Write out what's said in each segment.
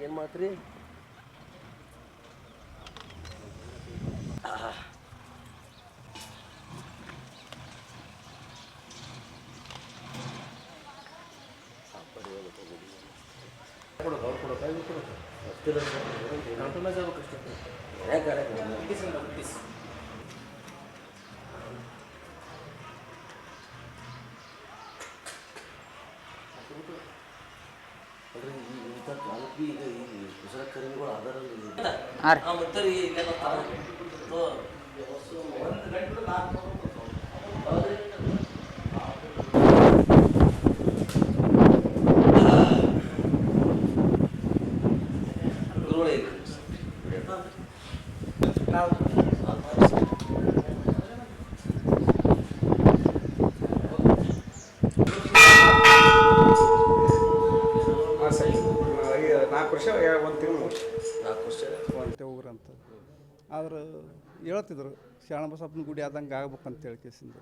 ಏನು ಮಾಡ್ತೀರಿ? ಹೋಗ್ರಂತ ಆದ್ರೆ ಹೇಳ್ತಿದ್ರು ಶರಣಬಸಪ್ಪನ ಗುಡಿ ಆದಂಗೆ ಆಗ್ಬೇಕಂತ ಕೇಸಿಂದ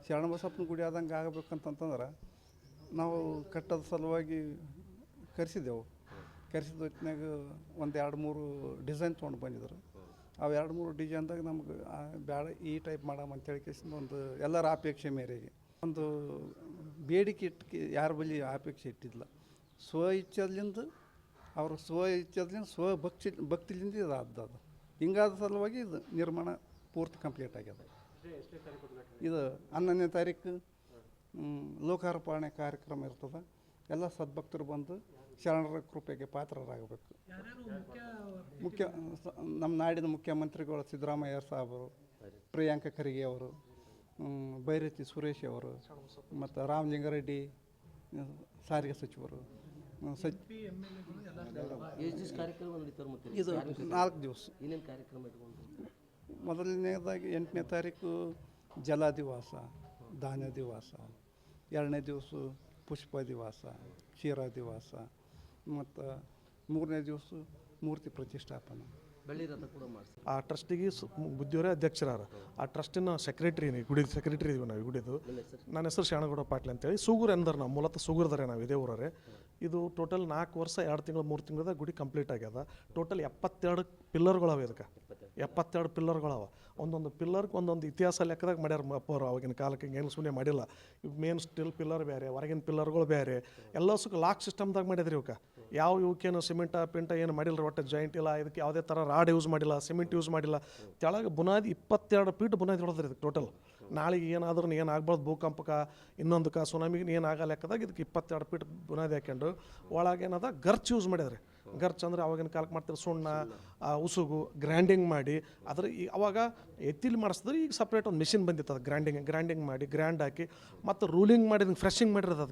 ಶರಣಬಸಪ್ಪನ ಗುಡಿ ಆದಂಗೆ ಆಗ್ಬೇಕಂತಂದ್ರೆ ನಾವು ಕಟ್ಟೋದ ಸಲುವಾಗಿ ಕರೆಸಿದ್ದೆವು. ಕರೆಸಿದ ಹೊತ್ತಿನಾಗ ಒಂದು 2-3 ಡಿಸೈನ್ ತೊಗೊಂಡು ಬಂದಿದ್ರು. ಅವು 2-3 ಡಿಸೈನ್ದಾಗ ನಮ್ಗೆ ಬೇಡ ಈ ಟೈಪ್ ಮಾಡಮ್ಮ ಅಂತ ಕೇಸಿಂದ ಒಂದು ಎಲ್ಲರ ಅಪೇಕ್ಷೆ ಮೇರೆಗೆ ಒಂದು ಬೇಡಿಕೆ ಇಟ್ಟು ಯಾರ ಬಳಿ ಅಪೇಕ್ಷೆ ಇಟ್ಟಿದ್ದಿಲ್ಲ. ಸ್ವ ಇಚ್ಛೆದಿಂದ ಅವರು ಭಕ್ತಿಲಿಂದ ಇದು ಅದು ಹಿಂಗಾದ ಸಲುವಾಗಿ ಇದು ನಿರ್ಮಾಣ ಪೂರ್ತಿ ಕಂಪ್ಲೀಟ್ ಆಗ್ಯದ. ಇದು 11ನೇ ತಾರೀಕು ಲೋಕಾರ್ಪಣೆ ಕಾರ್ಯಕ್ರಮ ಇರ್ತದೆ. ಎಲ್ಲ ಸದ್ಭಕ್ತರು ಬಂದು ಶರಣರ ಕೃಪೆಗೆ ಪಾತ್ರರಾಗಬೇಕು. ಮುಖ್ಯ ನಮ್ಮ ನಾಡಿನ ಮುಖ್ಯಮಂತ್ರಿಗಳು ಸಿದ್ದರಾಮಯ್ಯ ಸಾಹೇಬರು, ಪ್ರಿಯಾಂಕ ಖರ್ಗೆ ಅವರು, ಬೈರತಿ ಸುರೇಶ್ ಅವರು, ಮತ್ತು ರಾಮಲಿಂಗಾರೆಡ್ಡಿ ಸಾರಿಗೆ ಸಚಿವರು, ಇದು 4 ದಿವಸ. ಮೊದಲನೇದಾಗಿ 8ನೇ ತಾರೀಕು ಜಲಾದಿವಾಸ, ಧಾನ್ಯ ದಿವಾಸ, 2ನೇ ದಿವಸ ಪುಷ್ಪ ದಿವಾಸ, ಕ್ಷೀರಾದಿವಾಸ, ಮತ್ತು 3ನೇ ದಿವಸ ಮೂರ್ತಿ ಪ್ರತಿಷ್ಠಾಪನೆ. ಆ ಟ್ರಸ್ಟಿಗೆ ಬುದ್ಧಿಯವರೇ ಅಧ್ಯಕ್ಷರಾರ. ಆ ಟ್ರಸ್ಟಿನ ಸೆಕ್ರೆಟ್ರಿ ಗುಡಿ ಸೆಕ್ರೆಟ್ರಿ ಇದೀವಿ ನಾವು. ಗುಡಿದು ನನ್ನ ಹೆಸರು ಶಾಣಗೌಡ ಪಾಟ್ಲೆ ಅಂತೇಳಿ ಸೂಗೂರು ಎಂದರೆ ನಾವು ಮೂಲತಃ ಸೂಗೂರ್ದಾರೆ ನಾವು ಇದೇ ಊರೇ. ಇದು ಟೋಟಲ್ 4 ವರ್ಷ 2 ತಿಂಗಳು 3 ತಿಂಗಳದ ಗುಡಿ ಕಂಪ್ಲೀಟ್ ಆಗ್ಯದ. ಟೋಟಲ್ 72 ಪಿಲ್ಲರ್ಗಳವೆ. ಇದಕ್ಕೆ 72 ಪಿಲ್ಲರ್ಗಳವ. ಒಂದೊಂದು ಪಿಲ್ಲರ್ಗೆ ಒಂದೊಂದು ಇತಿಹಾಸ ಲೆಕ್ಕದಾಗ ಮಾಡ್ಯಾರ ಅಪ್ಪವರು. ಅವಾಗಿನ ಕಾಲಕ್ಕೆ ಏನು ಸುಮ್ಮನೆ ಮಾಡಿಲ್ಲ. ಇವು ಮೇನ್ ಸ್ಟಿಲ್ ಪಿಲ್ಲರ್ ಬೇರೆ, ಹೊರಗಿನ ಪಿಲ್ಲರ್ಗಳು ಬೇರೆ, ಎಲ್ಲ ಸುಖ ಲಾಕ್ ಸಿಸ್ಟಮ್ದಾಗ ಮಾಡಿದ್ರಿ. ಇವಕ್ಕೆ ಇವಕ್ಕೇನು ಸಿಮೆಂಟ ಪಿಂಟ ಏನು ಮಾಡಿಲ್ಲ. ಒಟ್ಟು ಜಾಯಿಂಟ್ ಇಲ್ಲ. ಇದಕ್ಕೆ ಯಾವುದೇ ಥರ ರಾಡ್ ಯೂಸ್ ಮಾಡಿಲ್ಲ, ಸಿಮೆಂಟ್ ಯೂಸ್ ಮಾಡಿಲ್ಲ. ಕೆಳಗೆ ಬುನಾದಿ 22 ಫೀಟ್ ಬುನಾದಿ ಹೊಡೆದ್ರಿ ಇದಕ್ಕೆ ಟೋಟಲ್. ನಾಳೆಗೆ ಏನಾದ್ರೂ ಏನು ಆಗ್ಬಾರ್ದು, ಭೂಕಂಪಕ್ಕೆ ಇನ್ನೊಂದಕ್ಕೆ ಸುನಾಮಿಗೆ ಏನು ಆಗೋ ಲೆಕ್ಕದಾಗ ಇದಕ್ಕೆ 22 ಫೀಟ್ ಬುನಾದಿ ಹಾಕ್ಯಂಡು ಒಳಗೇನದ ಗರ್ಚ್ ಯೂಸ್ ಮಾಡಿದ್ರಿ. ಗರ್ಚ್ ಅಂದ್ರೆ ಅವಾಗಿನ ಕಾಲಕ್ಕೆ ಮಾಡ್ತಾರೆ ಸುಣ್ಣ, ಉಸುಗು ಗ್ರ್ಯಾಂಡಿಂಗ್ ಮಾಡಿ ಅದ್ರ ಅವಾಗ ಎತ್ತಿಲಿ ಮಾಡಿಸಿದ್ರೆ ಈಗ ಸಪ್ರೇಟ್ ಒಂದು ಮಿಷಿನ್ ಬಂದಿತ್ತು. ಅದು ಗ್ರ್ಯಾಂಡಿಂಗ್ ಮಾಡಿ ಗ್ರ್ಯಾಂಡ್ ಹಾಕಿ ಮತ್ತು ರೂಲಿಂಗ್ ಮಾಡಿ ಫ್ರೆಶಿಂಗ್ ಮಾಡಿರೋದು.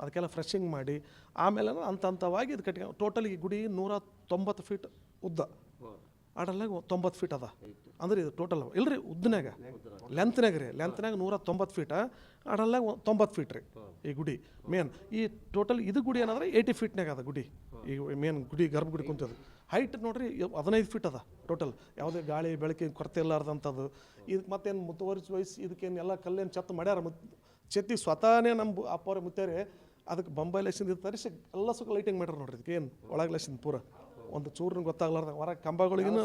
ಅದಕ್ಕೆಲ್ಲ ಫ್ರೆಶಿಂಗ್ ಮಾಡಿ ಆಮೇಲೆ ಹಂತವಾಗಿ ಇದು ಕಟ್ಟಿ ಟೋಟಲ್ ಈ ಗುಡಿ 190 ಫೀಟ್ ಉದ್ದ, ಅಡಲ್ನಾಗ 90 ಫೀಟ್ ಅದ. ಅಂದ್ರೆ ಇದು ಟೋಟಲ್ ಇಲ್ರಿ ಉದ್ದನಾಗ ಲೆಂತ್ನಾಗ 190 ಫೀಟ, ಅಡಲ್ನಾಗ 90 ಫೀಟ್ ರೀ ಈ ಗುಡಿ ಮೇನ್. ಈ ಟೋಟಲ್ ಇದು ಗುಡಿ ಏನಂದ್ರೆ 80 ಫೀಟ್ನಾಗ ಅದ ಗುಡಿ. ಈಗ ಮೇನ್ ಗುಡಿ ಗರ್ಭಗುಡಿ ಕುಂತದ ಹೈಟ್ ನೋಡ್ರಿ 15 ಫೀಟ್ ಅದ ಟೋಟಲ್. ಯಾವುದೇ ಗಾಳಿ ಬೆಳಕಿನ ಕೊರತೆ ಇಲ್ಲಾರ್ದಂಥದ್ದು. ಇದಕ್ಕೆ ಮತ್ತೇನು ಮುತುವರ್ಜಿ ವಹಿಸಿ ಇದಕ್ಕೇನು ಎಲ್ಲ ಕಲ್ಲೇನು ಛತ್ತು ಮಾಡ್ಯಾರ. ಛತ್ತಿ ಸ್ವತಃನೇ ನಮ್ಮ ಅಪ್ಪವ್ರೆ ಮುತ್ತೇರಿ ಅದಕ್ಕೆ ಬೊಂಬೈ ಲೆಸಿಂದ ತರಿಸಿ ಎಲ್ಲ ಸುಖ ಲೈಟಿಂಗ್ ಮಾಡ್ಯಾರ ನೋಡ್ರಿ. ಇದಕ್ಕೆ ಏನು ಒಳಗೆ ಲೆಸಿಂದ ಪೂರ ಒಂದು ಚೂರ್ನ ಗೊತ್ತಾಗ್ಲಾರ್ದ ಹೊರಗೆ ಕಂಬಗಳಿಗಿನ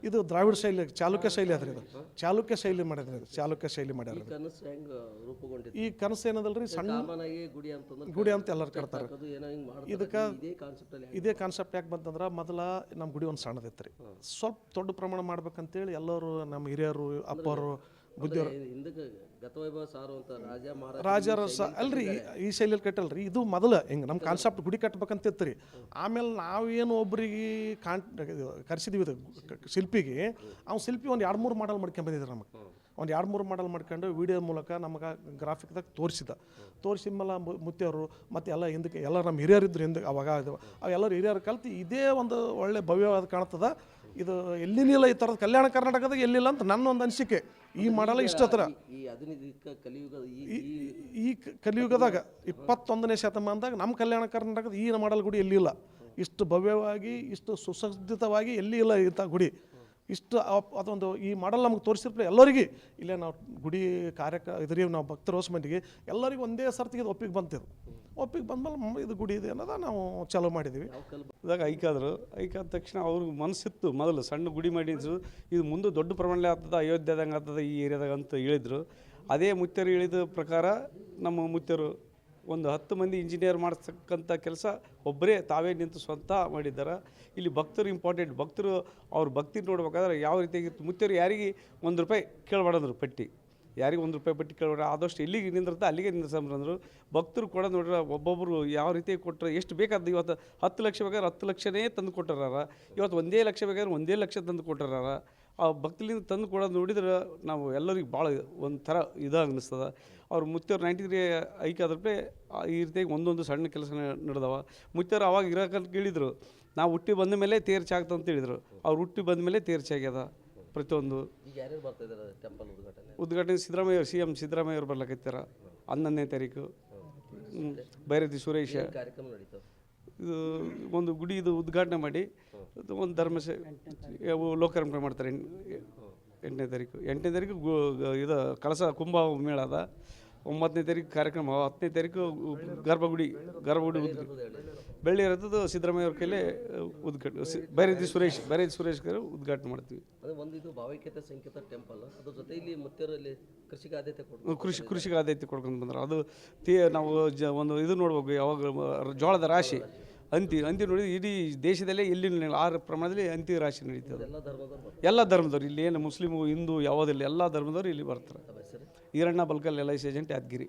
ಇದು ದ್ರಾವಿಡ ಶೈಲಿ, ಚಾಲುಕ್ಯ ಶೈಲಿ ಅದ್ರಿ. ಇದು ಚಾಲುಕ್ಯ ಶೈಲಿ ಮಾಡಿದ್ರಿ. ಇದು ಚಾಲುಕ್ಯ ಶೈಲಿ ಮಾಡ್ಯಾರ. ಈ ಕನಸು ಏನದಲ್ರಿ ಸಣ್ಣ ಗುಡಿ ಅಂತ ಎಲ್ಲರೂ ಕಟ್ತಾರೆ. ಇದಕ್ಕೆ ಇದೇ ಕಾನ್ಸೆಪ್ಟ್ ಯಾಕೆ ಬಂತಂದ್ರೆ ಮೊದಲ ನಮ್ಮ ಗುಡಿ ಒಂದು ಸಣ್ಣದಿತ್ತು ರೀ. ಸ್ವಲ್ಪ ದೊಡ್ಡ ಪ್ರಮಾಣ ಮಾಡ್ಬೇಕಂತೇಳಿ ಎಲ್ಲರೂ ನಮ್ಮ ಹಿರಿಯರು ಅಪ್ಪರು ಬುದ್ಧಿಯವರು ರಾಜರ ಅಲ್ರಿ ಈ ಶೈಲಿಯಲ್ಲಿ ಕಟ್ಟಲ್ರಿ. ಇದು ಮೊದಲು ಹಿಂಗೆ ನಮ್ಮ ಕಾನ್ಸೆಪ್ಟ್ ಗುಡಿ ಕಟ್ಬೇಕಂತಿತ್ತು ರೀ. ಆಮೇಲೆ ನಾವೇನು ಒಬ್ರಿಗೆ ಕರ್ಸಿದ್ವಿ ಇದು ಶಿಲ್ಪಿಗೆ. ಅವ್ನು ಶಿಲ್ಪಿ ಒಂದು 2-3 ಮಾಡಲ್ ಮಾಡ್ಕೊಂಡ್ಬಂದಿದ್ರು. ನಮಗೆ ಒಂದು 2-3 ಮಾಡಲ್ ಮಾಡ್ಕೊಂಡು ವಿಡಿಯೋ ಮೂಲಕ ನಮಗೆ ಗ್ರಾಫಿಕ್ದಾಗ ತೋರಿಸಿದ್ಮೇಲೆ ಮುತ್ತೆಯವರು ಮತ್ತು ಎಲ್ಲ ಹಿಂದಕ್ಕೆ ಎಲ್ಲ ನಮ್ಮ ಹಿರಿಯರಿದ್ರು ಹಿಂದಕ್ಕೆ ಅವಾಗ. ಅವೆಲ್ಲರೂ ಹಿರಿಯರು ಕಲ್ತು ಇದೇ ಒಂದು ಒಳ್ಳೆ ಭವ್ಯವಾದ ಕಾಣ್ತದೆ. ಇದು ಎಲ್ಲಿನಿಲ್ಲ ಈ ಥರದ ಕಲ್ಯಾಣ ಕರ್ನಾಟಕದಾಗ ಎಲ್ಲಿಲ್ಲ ಅಂತ ನನ್ನ ಒಂದು ಅನಿಸಿಕೆ. ಈ ಮಾಡಲ್ಲ ಇಷ್ಟ ಹತ್ರ ಈ ಕಲಿಯುಗದಾಗ 21ನೇ ಶತಮಾನದಾಗ ನಮ್ಮ ಕಲ್ಯಾಣ ಕರ್ನಾಟಕದ ಈ ಮಾಡಲ್ ಗುಡಿ ಎಲ್ಲಿಲ್ಲ. ಇಷ್ಟು ಭವ್ಯವಾಗಿ ಇಷ್ಟು ಸುಸಜ್ಜಿತವಾಗಿ ಎಲ್ಲಿ ಇಲ್ಲ ಇಂಥ ಗುಡಿ. ಇಷ್ಟು ಅದೊಂದು ಈ ಮಾಡಲ್ ನಮ್ಗೆ ತೋರಿಸಿರ್ತಾರೆ ಎಲ್ಲರಿಗೆ ಇಲ್ಲೇ ನಾವು ಗುಡಿ ಇದ್ರಿಗೆ ನಾವು ಭಕ್ತರ ಹೊಸ ಮಂದಿಗೆ ಎಲ್ಲರಿಗೂ ಒಂದೇ ಸರ್ತಿಗೆ ಇದು ಒಪ್ಪಿಗೆ ಬಂತಿದ್ದು ಒಪ್ಪಿಗೆ ಬಂದ್ಮೇಲೆ ಇದು ಗುಡಿ ಇದೆ ಅನ್ನೋದ ನಾವು ಚಾಲೂ ಮಾಡಿದ್ದೀವಿ. ಇದಾಗ ಐಕಾದ್ರು ಐಕಾದ ತಕ್ಷಣ ಅವ್ರಿಗೆ ಮನಸ್ಸಿತ್ತು ಮೊದಲು ಸಣ್ಣ ಗುಡಿ ಮಾಡಿದ್ರು ಇದು ಮುಂದೆ ದೊಡ್ಡ ಪ್ರಮಾಣದಲ್ಲಿ ಆಗ್ತದೆ, ಅಯೋಧ್ಯೆದಂಗೆ ಆಗ್ತದೆ ಈ ಏರಿಯಾದಾಗ ಅಂತ ಹೇಳಿದ್ರು. ಅದೇ ಮುತ್ಯರು ಹೇಳಿದ ಪ್ರಕಾರ ನಮ್ಮ ಮುತ್ಯರು ಒಂದು 10 ಮಂದಿ ಇಂಜಿನಿಯರ್ ಮಾಡಿಸ್ತಕ್ಕಂಥ ಕೆಲಸ ಒಬ್ಬರೇ ತಾವೇ ನಿಂತು ಸ್ವಂತ ಮಾಡಿದ್ದಾರೆ. ಇಲ್ಲಿ ಭಕ್ತರು ಇಂಪಾರ್ಟೆಂಟ್. ಭಕ್ತರು ಅವ್ರ ಭಕ್ತಿ ನೋಡ್ಬೇಕಾದ್ರೆ ಯಾವ ರೀತಿಯಾಗಿತ್ತು, ಮುತ್ಯರು ಯಾರಿಗೆ ₹1 ಕೇಳಬಾರ್ದಂದ್ರು ಪಟ್ಟಿ, ಯಾರಿಗೆ ₹1 ಪಟ್ಟಿ ಕೇಳಬೇಡ, ಆದಷ್ಟು ಎಲ್ಲಿಗೆ ನಿಂದಿರುತ್ತೆ ಅಲ್ಲಿಗೆ ನಿಂದ್ರಸಂಬ್ರಂದ್ರು. ಭಕ್ತರು ಕೂಡ ನೋಡ್ರೆ ಒಬ್ಬೊಬ್ಬರು ಯಾವ ರೀತಿ ಕೊಟ್ಟರೆ ಎಷ್ಟು ಬೇಕಾದ, ಇವತ್ತು 10 ಲಕ್ಷ ಬೇಕಾದ್ರೆ 10 ಲಕ್ಷನೇ ತಂದು ಕೊಟ್ಟಾರ, ಇವತ್ತು 1 ಲಕ್ಷ ಬೇಕಾದ್ರೆ 1 ಲಕ್ಷ ತಂದು ಕೊಟ್ಟಾರ. ಆ ಭಕ್ತಿಲಿಂದ ತಂದು ಕೊಡೋದು ನೋಡಿದ್ರೆ ನಾವು ಎಲ್ಲರಿಗೂ ಭಾಳ ಒಂಥರ ಇದಾಗ ಅನ್ನಿಸ್ತದೆ. ಅವ್ರು ಮುತ್ಯರು 93 ಐಕಾದ್ರೆ ಈ ರೀತಿಯಾಗಿ ಒಂದೊಂದು ಸಣ್ಣ ಕೆಲಸ ನಡೆದವ. ಮುತ್ಯರು ಅವಾಗ ಇರೋಕಂತ ಕೇಳಿದರು, ನಾವು ಹುಟ್ಟಿ ಬಂದ ಮೇಲೆ ತೇರ್ಚೆ ಆಗ್ತದೆ ಅಂತ ಹೇಳಿದರು. ಅವ್ರು ಹುಟ್ಟಿ ಬಂದ ಮೇಲೆ ತೇರ್ಚೆ ಆಗ್ಯದ ಪ್ರತಿಯೊಂದು. ಉದ್ಘಾಟನೆ ಸಿದ್ದರಾಮಯ್ಯ CM ಸಿದ್ದರಾಮಯ್ಯ ಅವ್ರು ಬರ್ಲಕತ್ತಾರ 11ನೇ ತಾರೀಕು. ಬೈರತಿ ಸುರೇಶ ಇದು ಒಂದು ಗುಡಿ ಇದು ಉದ್ಘಾಟನೆ ಮಾಡಿ ಒಂದು ಲೋಕಾರ್ಪಣೆ ಮಾಡ್ತಾರೆ 8ನೇ ತಾರೀಕು. 8ನೇ ತಾರೀಕು ಇದು ಕಳಸ ಕುಂಭ ಮೇಳ ಅದ. 9ನೇ ತಾರೀಕು ಕಾರ್ಯಕ್ರಮ. 10ನೇ ತಾರೀಕು ಗರ್ಭಗುಡಿ ಬೆಳ್ಳಿ ಇರೋದು ಸಿದ್ದರಾಮಯ್ಯ ಅವ್ರ ಕೈಲೇ ಉದ್ಘಾಟನೆ. ಬೈರತಿ ಸುರೇಶ್ ಉದ್ಘಾಟನೆ ಮಾಡ್ತೀವಿ. ಒಂದು ಭಾವೈಕ್ಯತೆ ಸಂಕೇತ ಟೆಂಪಲ್, ಅದ್ರ ಜೊತೆ ಇಲ್ಲಿ ಮುತ್ಯರಲ್ಲಿ ಕೃಷಿಗೆ ಆದ್ಯತೆ ಕೃಷಿಗೆ ಆದ್ಯತೆ ಕೊಡ್ಕೊಂಡು ಬಂದ್ರೆ ಅದು ನಾವು ಒಂದು ಇದು ನೋಡ್ಬೇಕು. ಯಾವಾಗ ಜೋಳದ ರಾಶಿ ಅಂತಿ ನೋಡಿ ಇಡೀ ದೇಶದಲ್ಲೇ ಎಲ್ಲಿ ಆ ಪ್ರಮಾಣದಲ್ಲಿ ಅಂತಿ ರಾಶಿ ನಡೀತದೆ. ಎಲ್ಲ ಧರ್ಮದವ್ರು ಇಲ್ಲಿ ಏನು ಮುಸ್ಲಿಮು ಹಿಂದೂ ಯಾವುದಿಲ್ಲ, ಎಲ್ಲ ಧರ್ಮದವ್ರು ಇಲ್ಲಿ ಬರ್ತಾರೆ. Iranna Balkal LIC agent Yadgir.